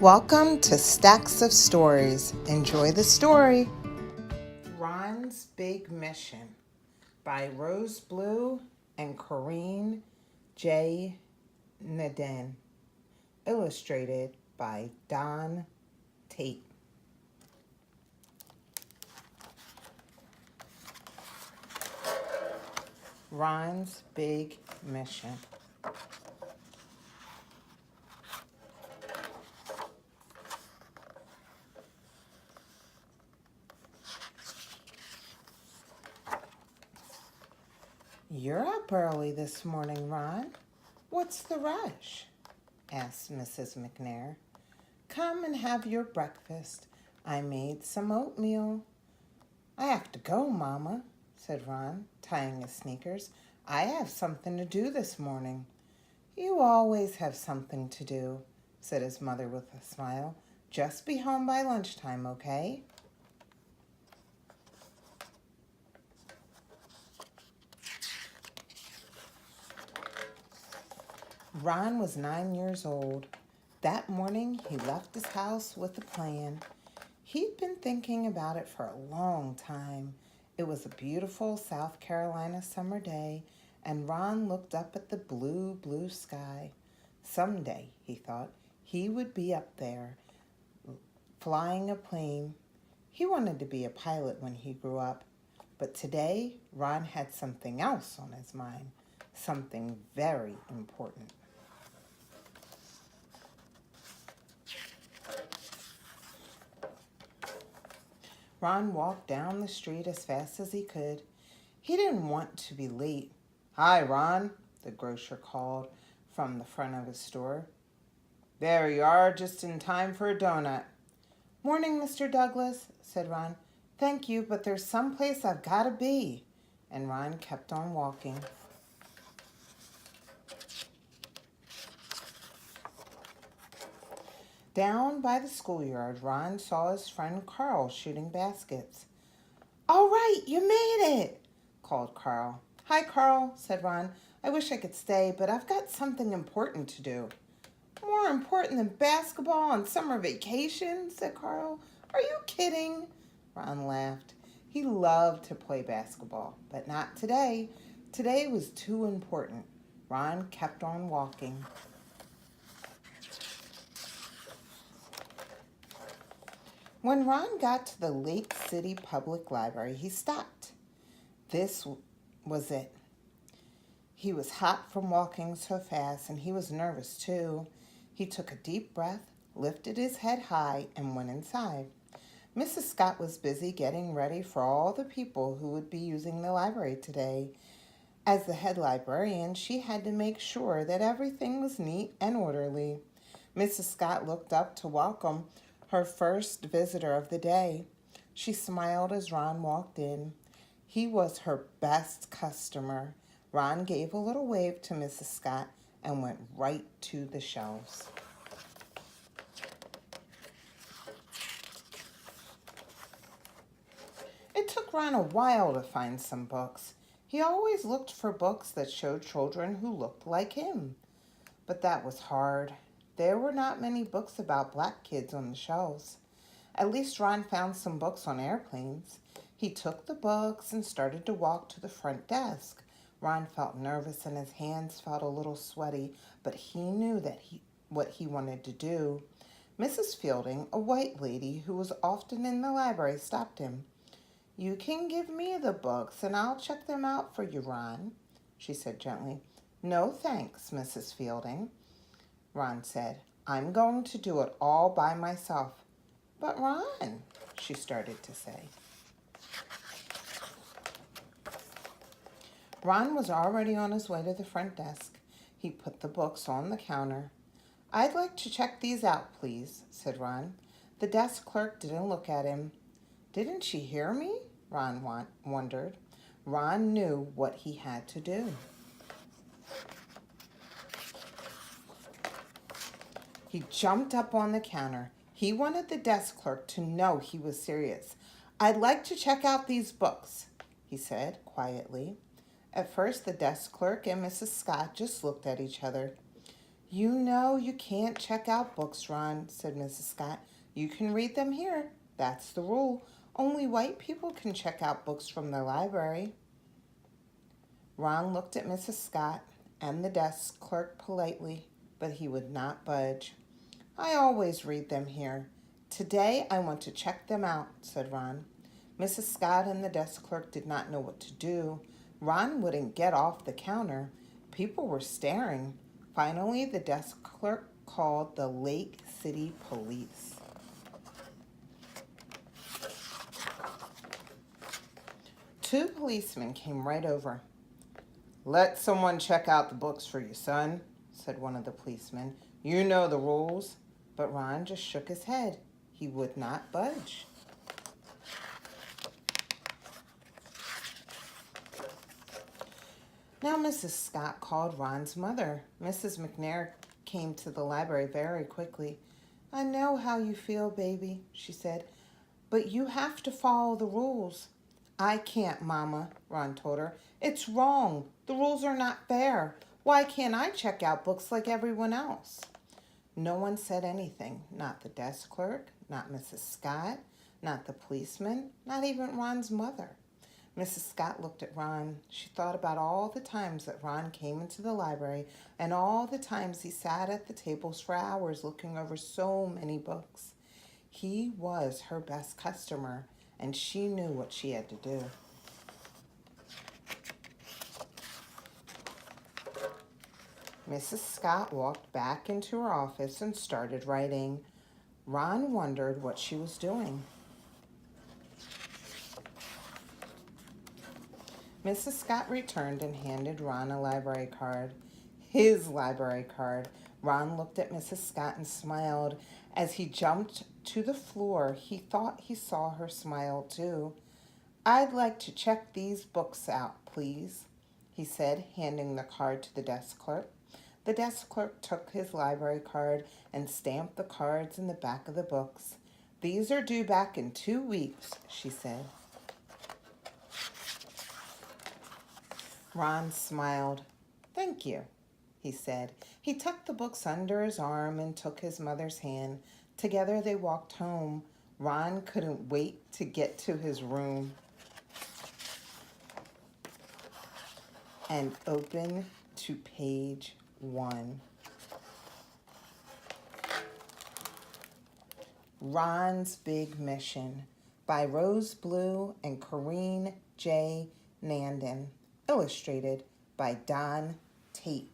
Welcome to Stacks of Stories. Enjoy the story. Ron's Big Mission by Rose Blue and Corinne J. Naden. Illustrated by Don Tate. Ron's Big Mission. "You're up early this morning, Ron. What's the rush?" asked Mrs. McNair. "Come and have your breakfast. I made some oatmeal." "I have to go, Mama," said Ron, tying his sneakers. "I have something to do this morning." "You always have something to do," said his mother with a smile. "Just be home by lunchtime, okay?" Ron was 9 years old. That morning, he left his house with a plan. He'd been thinking about it for a long time. It was a beautiful South Carolina summer day, and Ron looked up at the blue, blue sky. Someday, he thought, he would be up there, flying a plane. He wanted to be a pilot when he grew up. But today, Ron had something else on his mind, something very important. Ron walked down the street as fast as he could. He didn't want to be late. "Hi, Ron," the grocer called from the front of his store. "There you are, just in time for a donut." "Morning, Mr. Douglas," said Ron. "Thank you, but there's some place I've got to be." And Ron kept on walking. Down by the schoolyard, Ron saw his friend Carl shooting baskets. "All right, you made it," called Carl. "Hi, Carl," said Ron. "I wish I could stay, but I've got something important to do." "More important than basketball on summer vacation?" said Carl. "Are you kidding?" Ron laughed. He loved to play basketball, but not today. Today was too important. Ron kept on walking. When Ron got to the Lake City Public Library, he stopped. This was it. He was hot from walking so fast, and he was nervous too. He took a deep breath, lifted his head high, and went inside. Mrs. Scott was busy getting ready for all the people who would be using the library today. As the head librarian, she had to make sure that everything was neat and orderly. Mrs. Scott looked up to welcome her first visitor of the day. She smiled as Ron walked in. He was her best customer. Ron gave a little wave to Mrs. Scott and went right to the shelves. It took Ron a while to find some books. He always looked for books that showed children who looked like him. But that was hard. There were not many books about black kids on the shelves. At least Ron found some books on airplanes. He took the books and started to walk to the front desk. Ron felt nervous and his hands felt a little sweaty, but he knew what he wanted to do. Mrs. Fielding, a white lady who was often in the library, stopped him. "You can give me the books and I'll check them out for you, Ron," she said gently. "No thanks, Mrs. Fielding," Ron said. "I'm going to do it all by myself." "But Ron," she started to say. Ron was already on his way to the front desk. He put the books on the counter. "I'd like to check these out, please," said Ron. The desk clerk didn't look at him. Didn't she hear me? Ron wondered. Ron knew what he had to do. He jumped up on the counter. He wanted the desk clerk to know he was serious. "I'd like to check out these books," he said quietly. At first, the desk clerk and Mrs. Scott just looked at each other. You know you can't check out books, Ron, said Mrs. Scott. You can read them here. That's the rule. Only white people can check out books from the library. Ron looked at Mrs. Scott and the desk clerk politely, but he would not budge. I always read them here. Today I want to check them out, said Ron. Mrs. Scott and the desk clerk did not know what to do. Ron wouldn't get off the counter. People were staring. Finally, the desk clerk called the Lake City Police. Two policemen came right over. Let someone check out the books for you, son, said one of the policemen. You know the rules. But Ron just shook his head. He would not budge. Now Mrs. Scott called Ron's mother. Mrs. McNair came to the library very quickly. I know how you feel, baby, she said, but you have to follow the rules. I can't, Mama, Ron told her. It's wrong. The rules are not fair. Why can't I check out books like everyone else? No one said anything. Not the desk clerk, not Mrs. Scott, not the policeman, not even Ron's mother. Mrs. Scott looked at Ron. She thought about all the times that Ron came into the library and all the times he sat at the tables for hours looking over so many books. He was her best customer, and she knew what she had to do. Mrs. Scott walked back into her office and started writing. Ron wondered what she was doing. Mrs. Scott returned and handed Ron a library card. His library card. Ron looked at Mrs. Scott and smiled. As he jumped to the floor, he thought he saw her smile too. I'd like to check these books out, please, he said, handing the card to the desk clerk. The desk clerk took his library card and stamped the cards in the back of the books. These are due back in 2 weeks, she said. Ron smiled. Thank you, he said. He tucked the books under his arm and took his mother's hand. Together they walked home. Ron couldn't wait to get to his room and open to page 1. Ron's Big Mission by Rose Blue and Corinne J. Nandin. Illustrated by Don Tate.